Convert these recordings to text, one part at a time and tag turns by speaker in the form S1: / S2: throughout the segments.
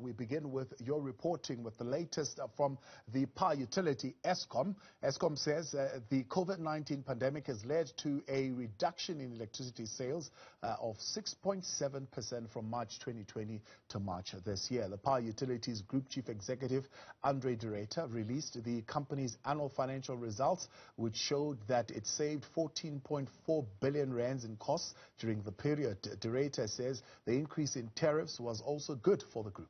S1: we begin with your reporting with the latest from the power utility Eskom. Eskom says the COVID-19 pandemic has led to a reduction in electricity sales of 6.7% from March 2020 to March this year. The power utilities Group Chief Executive Andre de Ruyter released the company's annual financial results, which showed that it saved 14.4 billion rands in costs during the period. De Ruyter says the increase in tariffs was also good for the group.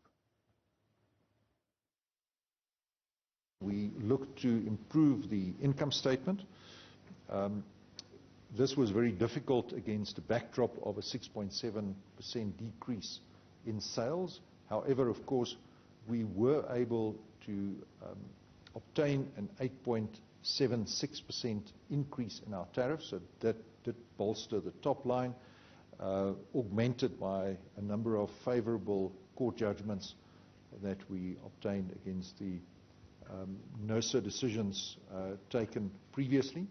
S2: We look to improve the income statement. This was very difficult against a backdrop of a 6.7% decrease in sales. However, of course, we were able to obtain an 8.76% increase in our tariffs, so that did bolster the top line, augmented by a number of favorable court judgments that we obtained against the NERSA decisions taken previously.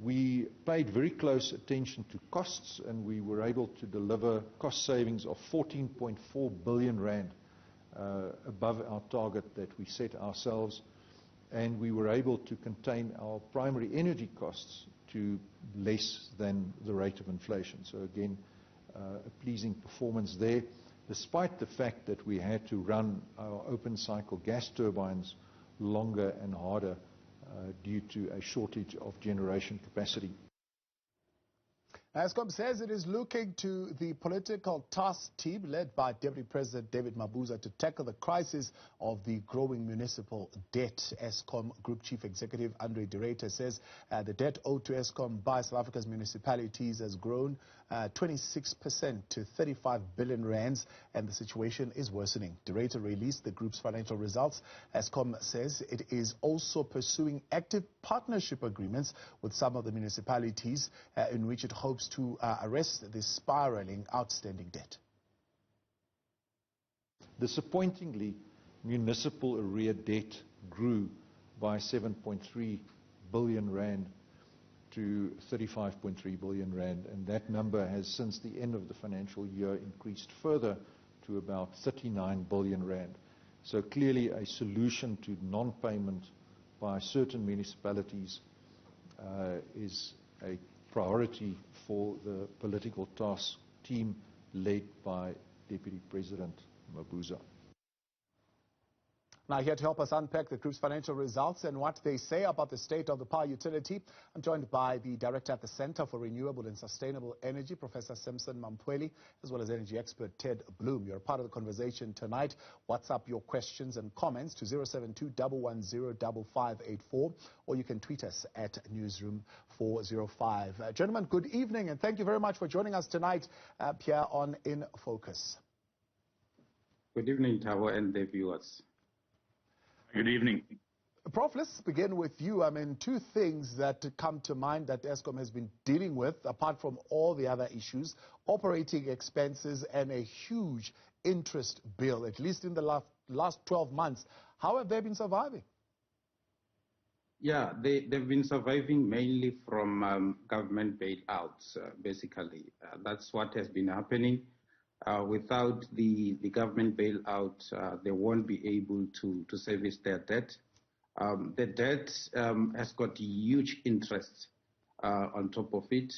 S2: We paid very close attention to costs, and we were able to deliver cost savings of 14.4 billion rand above our target that we set ourselves, and we were able to contain our primary energy costs to less than the rate of inflation. So again, a pleasing performance there, despite the fact that we had to run our open cycle gas turbines longer and harder due to a shortage of generation capacity.
S1: Eskom says it is looking to the political task team led by Deputy President David Mabuza to tackle the crisis of the growing municipal debt. Eskom Group Chief Executive Andre de Ruyter says the debt owed to Eskom by South Africa's municipalities has grown 26% to 35 billion rands, and the situation is worsening. De Ruyter released the group's financial results. Eskom says it is also pursuing active partnership agreements with some of the municipalities in which it hopes to arrest the spiraling outstanding debt.
S2: Disappointingly, municipal arrear debt grew by 7.3 billion rand to 35.3 billion rand, and that number has since the end of the financial year increased further to about 39 billion rand. So clearly a solution to non-payment by certain municipalities is a priority for the political task team led by Deputy President Mabuza.
S1: Now, here to help us unpack the group's financial results and what they say about the state of the power utility, I'm joined by the Director at the Center for Renewable and Sustainable Energy, Professor Sampson Mamphweli, as well as Energy Expert Ted Blom. You're a part of the conversation tonight. WhatsApp your questions and comments to 072-110-5584, or you can tweet us at Newzroom 405. Gentlemen, good evening, and thank you very much for joining us tonight here on In Focus.
S3: Good evening, Tavo, and the viewers.
S4: Good evening.
S1: Prof, let's begin with you. I mean, two things that come to mind that Eskom has been dealing with, apart from all the other issues: operating expenses and a huge interest bill, at least in the last 12 months. How have they been surviving?
S3: Yeah, they've been surviving mainly from government bailouts, basically. That's what has been happening. Without the government bailout, they won't be able to service their debt. The debt has got huge interest on top of it.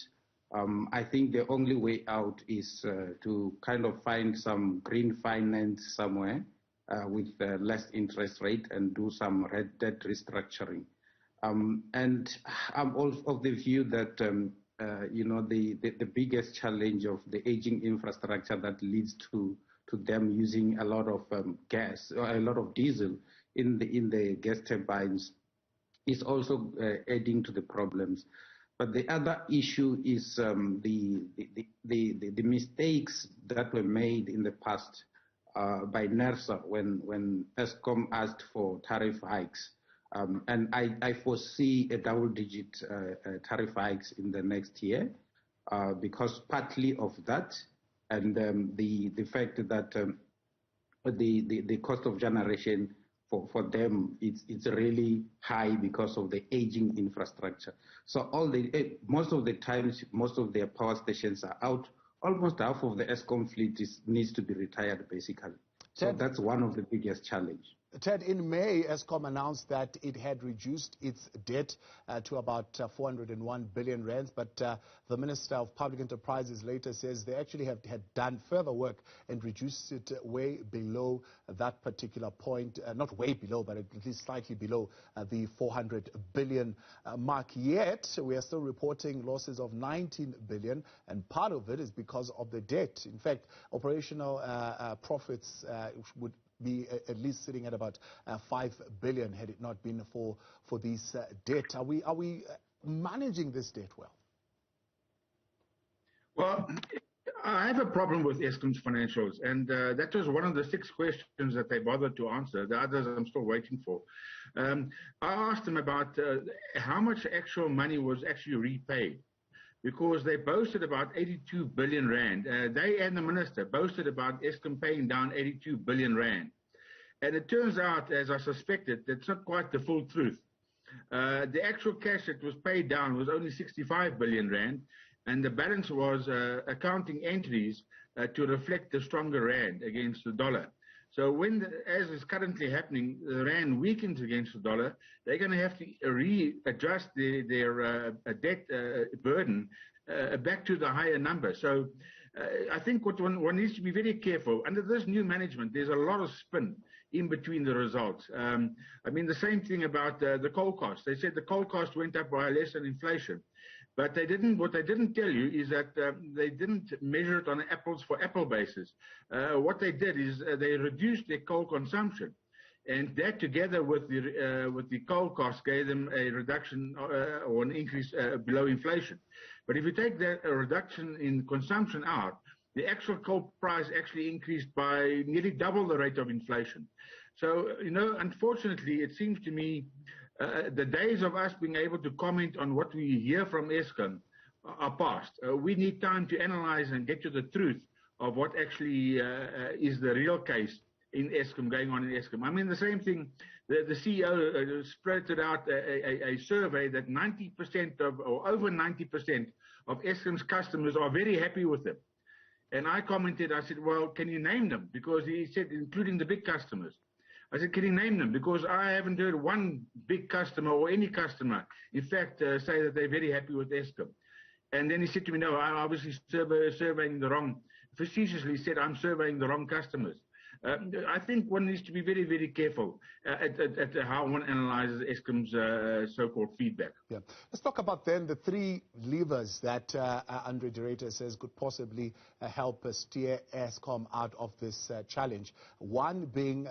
S3: I think the only way out is to kind of find some green finance somewhere with less interest rate and do some debt restructuring. And I'm also of the view that the biggest challenge of the aging infrastructure that leads to them using a lot of gas or a lot of diesel in the gas turbines is also adding to the problems. But the other issue is the mistakes that were made in the past by NERSA when Eskom asked for tariff hikes. And I foresee a double-digit tariff hikes in the next year because partly of that and the fact that the cost of generation for them it's really high because of the aging infrastructure. So most of the times, most of their power stations are out. Almost half of the Eskom fleet needs to be retired, basically. So that's one of the biggest challenges.
S1: Ted, in May, Eskom announced that it had reduced its debt to about 401 billion rands, but the Minister of Public Enterprises later says they actually had done further work and reduced it way below that particular point, not way below, but at least slightly below the 400 billion mark. Yet, we are still reporting losses of 19 billion, and part of it is because of the debt. In fact, operational profits would be at least sitting at about 5 billion had it not been for this debt. Are we managing this debt well?
S5: Well, I have a problem with Eskom's financials, and that was one of the 6 questions that they bothered to answer. The others I'm still waiting for. I asked them about how much actual money was actually repaid, because they boasted about 82 billion rand. They and the minister boasted about Eskom paying down 82 billion rand. And it turns out, as I suspected, that's not quite the full truth. The actual cash that was paid down was only 65 billion rand, and the balance was accounting entries to reflect the stronger rand against the dollar. So when, as is currently happening, the rand weakens against the dollar, they're going to have to readjust their debt burden back to the higher number. So I think what one needs to be very careful. Under this new management, there's a lot of spin in between the results. I mean, the same thing about the coal cost. They said the coal cost went up by less than inflation. But what they didn't tell you is that they didn't measure it on an apples for apple basis. What they did is they reduced their coal consumption, and that together with the coal cost gave them a reduction or an increase below inflation. But if you take that reduction in consumption out, the actual coal price actually increased by nearly double the rate of inflation. So, unfortunately, it seems to me the days of us being able to comment on what we hear from Eskom are past. We need time to analyze and get to the truth of what actually is the real case in Eskom, going on in Eskom. I mean, the same thing, the CEO spread out a survey that 90% or over 90% of Eskom's customers are very happy with them. And I commented, I said, well, can you name them? Because he said, including the big customers. I said, can you name them? Because I haven't heard one big customer or any customer, in fact, say that they're very happy with Eskom. And then he said to me, no, I'm obviously surveying the wrong, facetiously said, I'm surveying the wrong customers. I think one needs to be very, very careful at how one analyzes Eskom's so-called feedback.
S1: Yeah. Let's talk about then the 3 levers that Andre Director says could possibly help steer Eskom out of this challenge. One being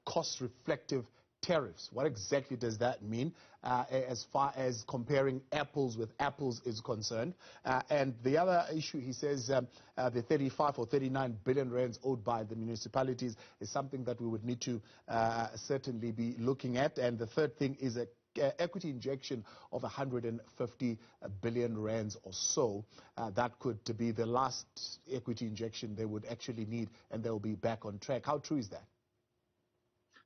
S1: cost-reflective tariffs. What exactly does that mean as far as comparing apples with apples is concerned? And the other issue, he says, the 35 or 39 billion rands owed by the municipalities is something that we would need to certainly be looking at. And the third thing is a equity injection of 150 billion rands or so. That could be the last equity injection they would actually need, and they'll be back on track. How true is that?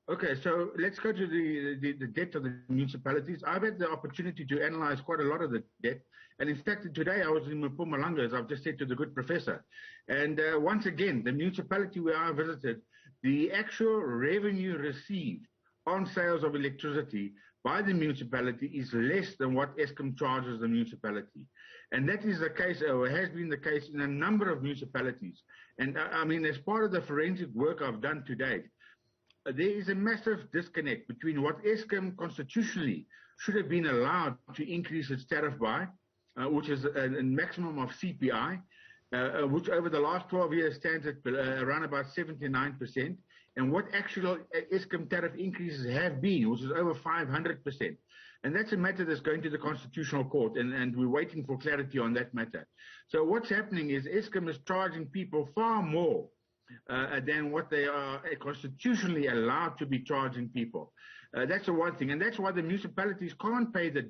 S5: Okay, so let's go to the debt of the municipalities. I've had the opportunity to analyze quite a lot of the debt. And in fact, today I was in Mpumalanga, as I've just said to the good professor. And once again, the municipality where I visited, the actual revenue received on sales of electricity by the municipality is less than what Eskom charges the municipality. And that is the case, or has been the case in a number of municipalities. And I mean, as part of the forensic work I've done to date, there is a massive disconnect between what Eskom constitutionally should have been allowed to increase its tariff by, which is a maximum of CPI, which over the last 12 years stands at around about 79%, and what actual Eskom tariff increases have been, which is over 500%. And that's a matter that's going to the Constitutional Court, and we're waiting for clarity on that matter. So what's happening is Eskom is charging people far more than what they are constitutionally allowed to be charging people. That's the one thing. And that's why the municipalities can't pay the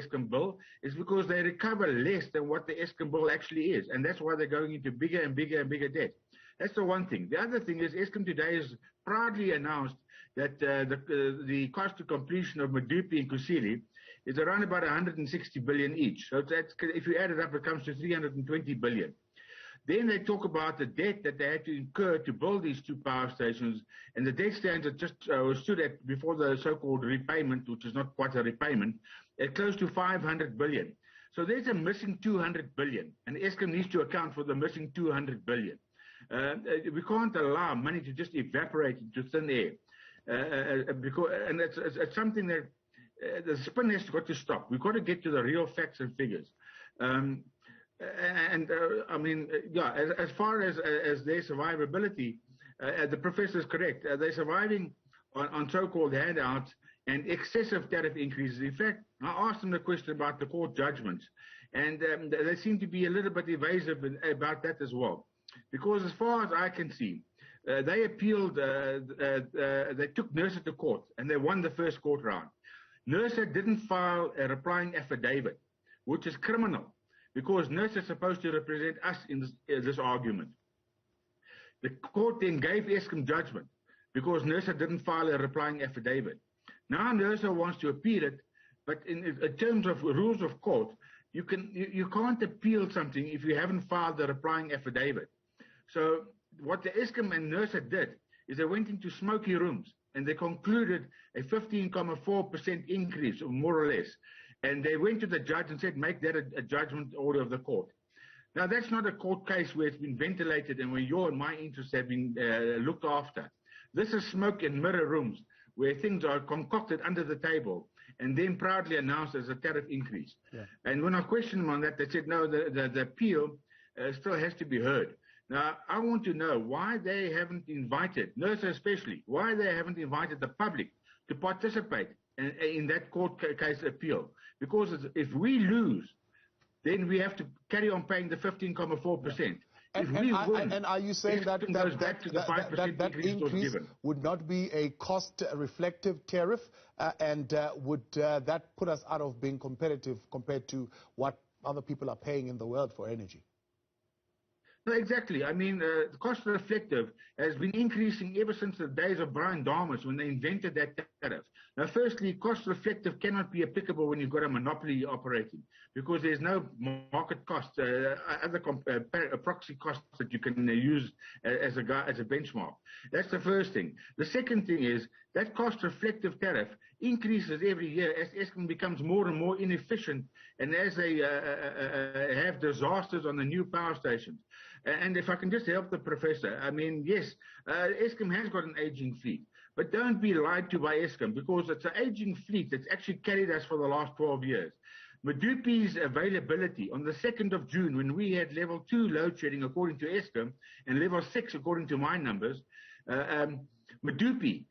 S5: Eskom bill, is because they recover less than what the Eskom bill actually is. And that's why they're going into bigger and bigger and bigger debt. That's the one thing. The other thing is Eskom today has proudly announced that the cost of completion of Medupi and Kusile is around about 160 billion each. So that's, if you add it up, it comes to 320 billion. Then they talk about the debt that they had to incur to build these 2 power stations, and the debt stands at just stood at, before the so-called repayment, which is not quite a repayment, at close to 500 billion. So there's a missing 200 billion, and Eskom needs to account for the missing 200 billion. We can't allow money to just evaporate into thin air, and it's something that the spin has got to stop. We've got to get to the real facts and figures. I mean, yeah, as far as their survivability, the professor is correct. They're surviving on so-called handouts and excessive tariff increases. In fact, I asked them the question about the court judgments, and they seem to be a little bit evasive about that as well. Because as far as I can see, they appealed, they took NERSA to court, and they won the first court round. NERSA didn't file a replying affidavit, which is criminal, because NERSA is supposed to represent us in this argument. The court then gave Eskom judgment, because NERSA didn't file a replying affidavit. Now NERSA wants to appeal it, but in terms of rules of court, you can't appeal something if you haven't filed the replying affidavit. So what the Eskom and NERSA did is they went into smoky rooms and they concluded a 15.4% increase, or more or less. And they went to the judge and said, make that a judgment order of the court. Now, that's not a court case where it's been ventilated and where your and my interests have been looked after. This is smoke and mirror rooms where things are concocted under the table and then proudly announced as a tariff increase. Yeah. And when I questioned them on that, they said, no, the appeal still has to be heard. Now, I want to know why they haven't invited, NERSA especially, why they haven't invited the public to participate in that court case appeal. Because if we lose, then we have to carry on paying the 15.4%.
S1: And are you saying that increase would not be a cost-reflective tariff, and would that put us out of being competitive compared to what other people are paying in the world for energy?
S5: No, exactly. I mean, the cost reflective has been increasing ever since the days of Brian Damas when they invented that tariff. Now, firstly, cost reflective cannot be applicable when you've got a monopoly operating because there's no market cost, other proxy costs that you can use as a benchmark. That's the first thing. The second thing is that cost reflective tariff increases every year as Eskom becomes more and more inefficient and as they have disasters on the new power stations. And if I can just help the professor, I mean, yes, Eskom has got an aging fleet, but don't be lied to by Eskom because it's an aging fleet that's actually carried us for the last 12 years. Medupi's availability on the 2nd of June, when we had level 2 load shedding according to Eskom and level 6 according to my numbers, Medupi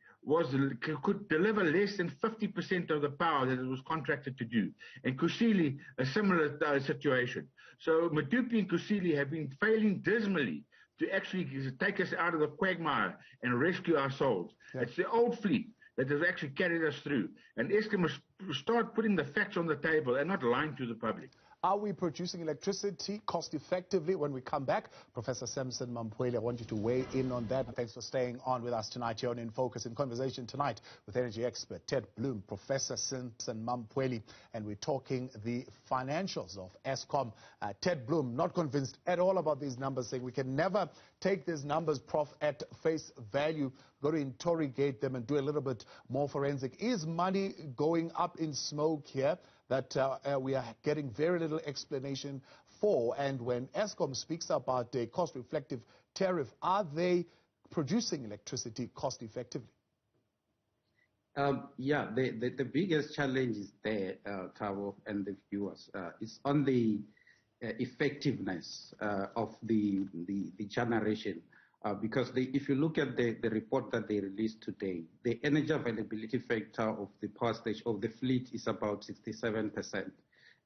S5: could deliver less than 50% of the power that it was contracted to do. And Kusile, a similar situation. So Medupi and Kusile have been failing dismally to actually take us out of the quagmire and rescue our souls. Yeah. It's the old fleet that has actually carried us through. And Eskom must start putting the facts on the table and not lying to the public.
S1: Are we producing electricity cost effectively? When we come back, Professor Sampson Mamphweli, I want you to weigh in on that. Thanks for staying on with us tonight here on In Focus. In conversation tonight with energy expert Ted Blom, Professor Sampson Mamphweli, and we're talking the financials of Eskom. Ted Blom, not convinced at all about these numbers, saying we can never take these numbers, Prof, at face value, got to interrogate them and do a little bit more forensic. Is money going up in smoke here that we are getting very little explanation for? And when Eskom speaks about a cost-reflective tariff, are they producing electricity cost-effectively?
S3: Yeah, the biggest challenge is there, Tavo and the viewers. It's on the effectiveness of the generation. Because if you look at the report that they released today, the energy availability factor of the power station of the fleet is about 67%,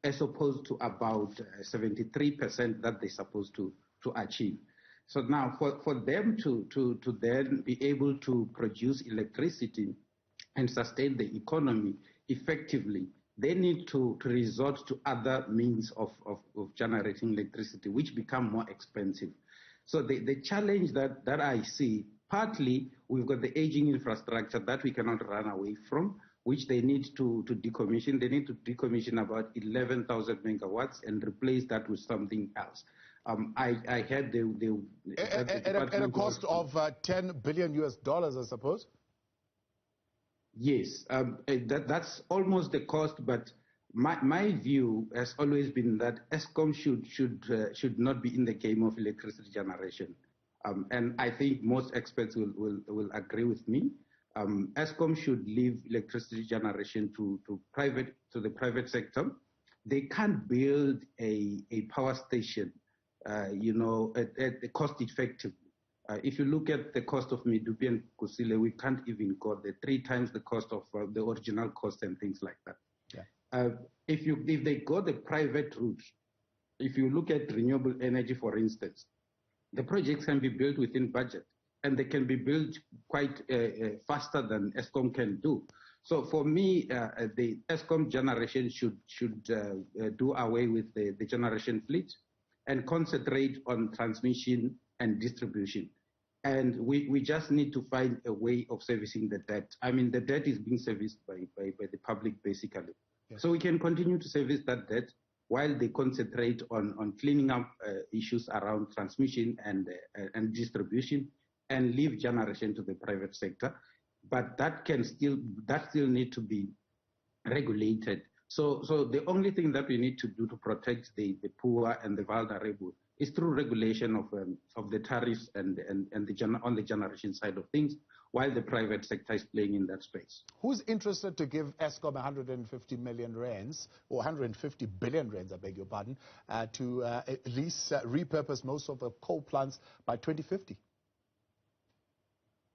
S3: as opposed to about 73% that they're supposed to achieve. So now, for them to then be able to produce electricity and sustain the economy effectively, they need to resort to other means of generating electricity, which become more expensive. So the challenge that I see, partly we've got the aging infrastructure that we cannot run away from, which they need to decommission. They need to decommission about 11,000 megawatts and replace that with something else. I had
S1: at a cost of $10 billion US, I suppose.
S3: Yes, that's almost the cost, but my view has always been that Eskom should not be in the game of electricity generation, and I think most experts will agree with me. Eskom should leave electricity generation to the private sector. They can't build a power station, at cost effective. If you look at the cost of Medupi and Kusile, we can't even go the 3 times the cost of the original cost and things like that. Yeah. If they go the private route, if you look at renewable energy, for instance, the projects can be built within budget, and they can be built quite faster than Eskom can do. So for me, the Eskom generation should do away with the generation fleet and concentrate on transmission and distribution. And we just need to find a way of servicing the debt. I mean, the debt is being serviced by the public, basically. Yes. So we can continue to service that debt while they concentrate on cleaning up issues around transmission and distribution, and leave generation to the private sector. But that still need to be regulated. So the only thing that we need to do to protect the poor and the vulnerable is through regulation of the tariffs and on the generation side of things, while the private sector is playing in that space.
S1: Who's interested to give Eskom 150 million rands, or 150 billion rands, I beg your pardon, to at least repurpose most of the coal plants by 2050?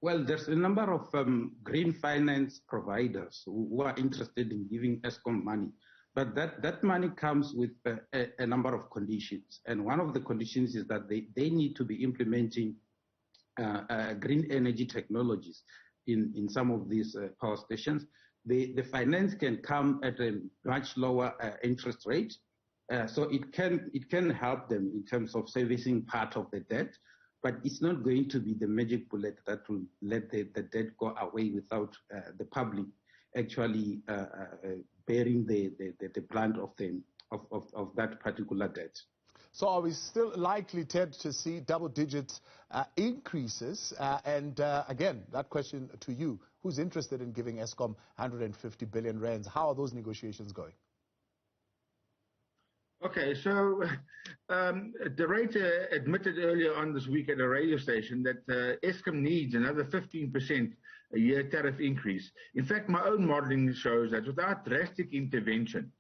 S3: Well, there's a number of green finance providers who are interested in giving Eskom money. But that money comes with a number of conditions. And one of the conditions is that they need to be implementing green energy technologies in some of these power stations. The finance can come at a much lower interest rate. So it can help them in terms of servicing part of the debt, but it's not going to be the magic bullet that will let the debt go away without the public actually bearing the brunt of that particular debt.
S1: So are we still likely, Ted, to see double-digit increases? And again, that question to you, who's interested in giving Eskom 150 billion rands? How are those negotiations going?
S5: Okay, so the rater admitted earlier on this week at a radio station that Eskom needs another 15% a year tariff increase. In fact, my own modeling shows that without drastic intervention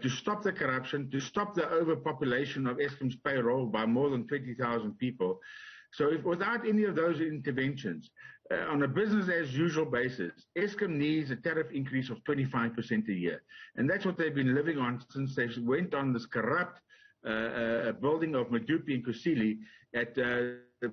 S5: to stop the corruption, to stop the overpopulation of Eskom's payroll by more than 20,000 people, so if without any of those interventions, on a business-as-usual basis, Eskom needs a tariff increase of 25% a year. And that's what they've been living on since they went on this corrupt building of Medupi and Kusile at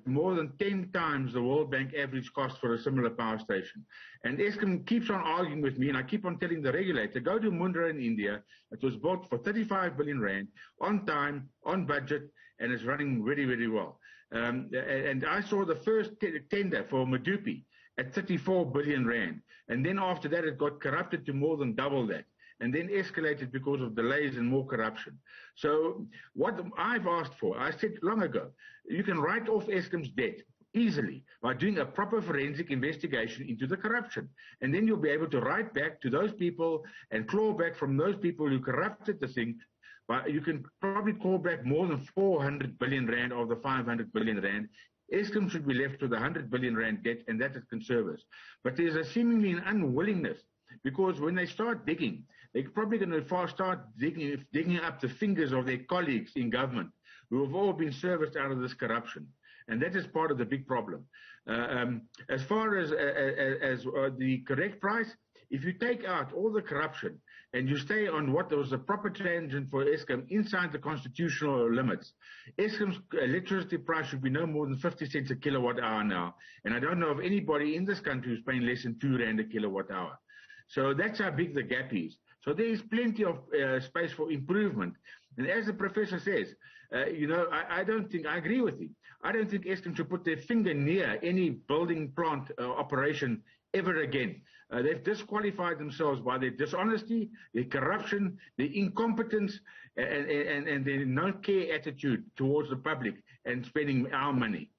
S5: more than 10 times the World Bank average cost for a similar power station. And Eskom keeps on arguing with me, and I keep on telling the regulator, go to Mundra in India. It was built for 35 billion rand, on time, on budget, and it's running really, really well. And I saw the first tender for Medupi at 34 billion rand. And then after that, it got corrupted to more than double that, and then escalated because of delays and more corruption. So what I've asked for, I said long ago, you can write off Eskom's debt easily by doing a proper forensic investigation into the corruption. And then you'll be able to write back to those people and claw back from those people who corrupted the thing. But you can probably call back more than 400 billion rand of the 500 billion rand. Eskom should be left with 100 billion rand debt, and that is conservative. But there's a seemingly an unwillingness, because when they start digging, they're probably going to start digging up the fingers of their colleagues in government who have all been serviced out of this corruption. And that is part of the big problem. As far as the correct price, if you take out all the corruption and you stay on what was the proper tangent for Eskom inside the constitutional limits, Eskom's electricity price should be no more than 50 cents a kilowatt hour now. And I don't know of anybody in this country who's paying less than 2 rand a kilowatt hour. So that's how big the gap is. So there is plenty of space for improvement. And as the professor says, I don't think, I agree with him. I don't think Eskom should put their finger near any building plant operation ever again. They've disqualified themselves by their dishonesty, their corruption, their incompetence, and their no-care attitude towards the public and spending our money.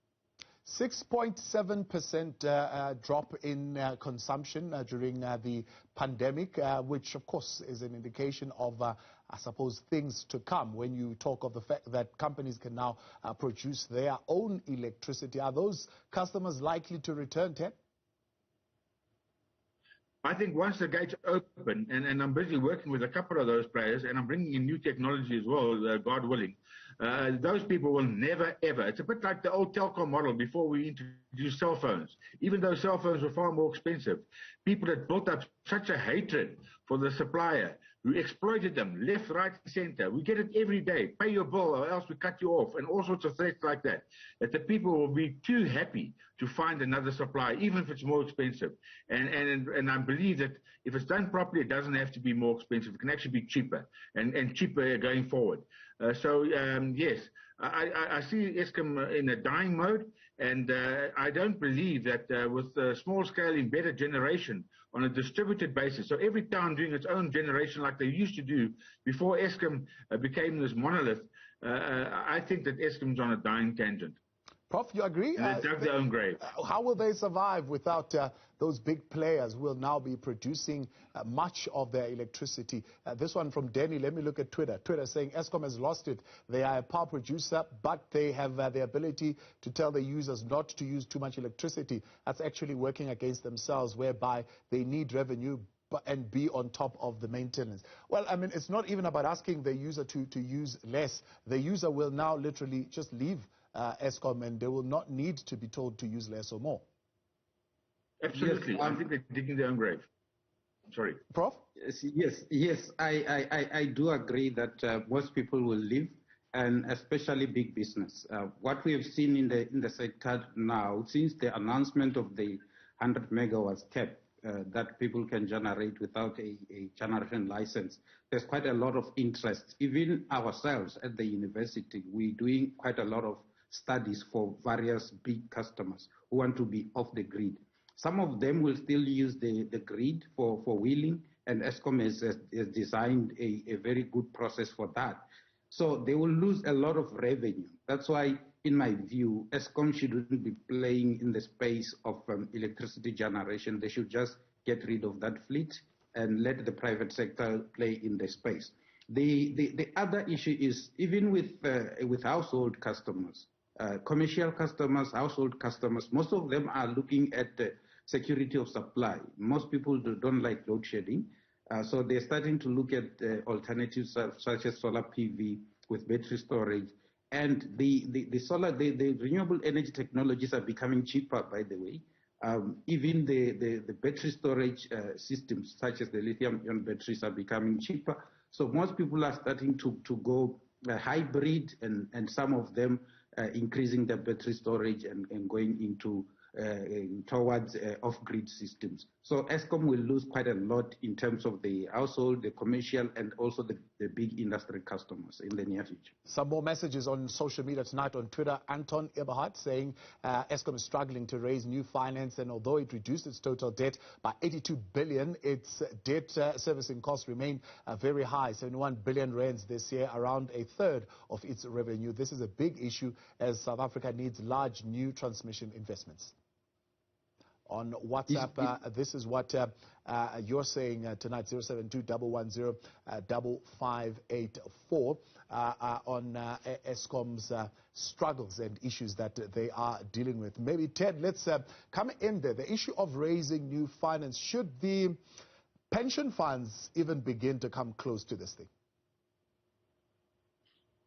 S1: 6.7% drop in consumption during the pandemic, which of course is an indication of, I suppose, things to come when you talk of the fact that companies can now produce their own electricity. Are those customers likely to return, Ted?
S5: I think once the gates open, and I'm busy working with a couple of those players, and I'm bringing in new technology as well, God willing, those people will never, ever. It's a bit like the old telecom model before we introduced cell phones. Even though cell phones were far more expensive, people had built up such a hatred for the supplier who exploited them left, right, and center. We get it every day. Pay your bill or else we cut you off, and all sorts of threats like that. That the people will be too happy to find another supplier, even if it's more expensive. And I believe that if it's done properly, it doesn't have to be more expensive. It can actually be cheaper and cheaper going forward. Yes, I see Eskom in a dying mode, and I don't believe that with small-scale embedded generation on a distributed basis, so every town doing its own generation like they used to do before Eskom became this monolith, I think that Eskom's on a dying tangent.
S1: Prof, you agree?
S5: And they dug their own grave.
S1: How will they survive without those big players who will now be producing much of their electricity? This one from Danny, let me look at Twitter. Twitter saying Eskom has lost it. They are a power producer, but they have the ability to tell the users not to use too much electricity. That's actually working against themselves, whereby they need revenue and be on top of the maintenance. Well, I mean, it's not even about asking the user to use less. The user will now literally just leave Eskom, and they will not need to be told to use less or more.
S5: Absolutely. I think they're digging their own grave. Sorry.
S1: Prof?
S3: Yes. I do agree that most people will leave, and especially big business. What we have seen in the sector now, since the announcement of the 100 megawatts cap that people can generate without a generation license, there's quite a lot of interest. Even ourselves at the university, we're doing quite a lot of studies for various big customers who want to be off the grid. Some of them will still use the grid for wheeling, and Eskom has designed a very good process for that. So they will lose a lot of revenue. That's why, in my view, Eskom shouldn't be playing in the space of electricity generation. They should just get rid of that fleet and let the private sector play in the space. The other issue is, even with household customers, commercial customers, household customers, most of them are looking at the security of supply. Most people don't like load shedding, so they're starting to look at alternatives such as solar PV with battery storage. And the renewable energy technologies are becoming cheaper, by the way. Even the battery storage systems, such as the lithium-ion batteries, are becoming cheaper. So most people are starting to go hybrid, and some of them increasing their battery storage and going into towards off-grid systems. So Eskom will lose quite a lot in terms of the household, the commercial, and also the big industry customers in the near future.
S1: Some more messages on social media tonight on Twitter. Anton Eberhardt saying Eskom is struggling to raise new finance, and although it reduced its total debt by 82 billion, its debt servicing costs remain very high, 71 billion rands this year, around a third of its revenue. This is a big issue as South Africa needs large new transmission investments. On WhatsApp, this is what you're saying tonight, 072-110-5584, on Eskom's struggles and issues that they are dealing with. Maybe, Ted, let's come in there. The issue of raising new finance. Should the pension funds even begin to come close to this thing?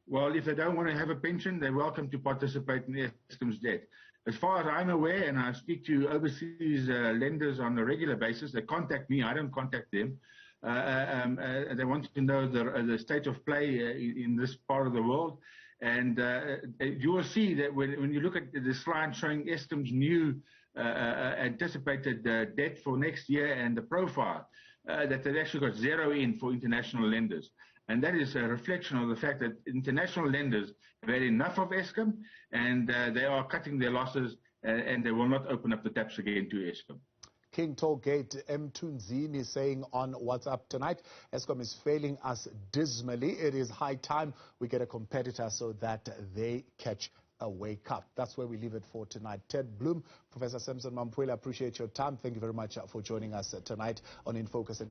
S5: Well, if they don't want to have a pension, they're welcome to participate in Eskom's debt. As far as I'm aware, and I speak to overseas lenders on a regular basis, they contact me, I don't contact them. They want to know the state of play in this part of the world. And you will see that when you look at the slide showing Eskom's new anticipated debt for next year and the profile, that they've actually got zero in for international lenders. And that is a reflection of the fact that international lenders have had enough of Eskom, and they are cutting their losses, and they will not open up the taps again to Eskom.
S1: King Tollgate M. Tunzini saying on WhatsApp tonight, Eskom is failing us dismally. It is high time we get a competitor so that they catch a wake up. That's where we leave it for tonight. Ted Blom, Professor Sampson Mamphweli, I appreciate your time. Thank you very much for joining us tonight on In Focus.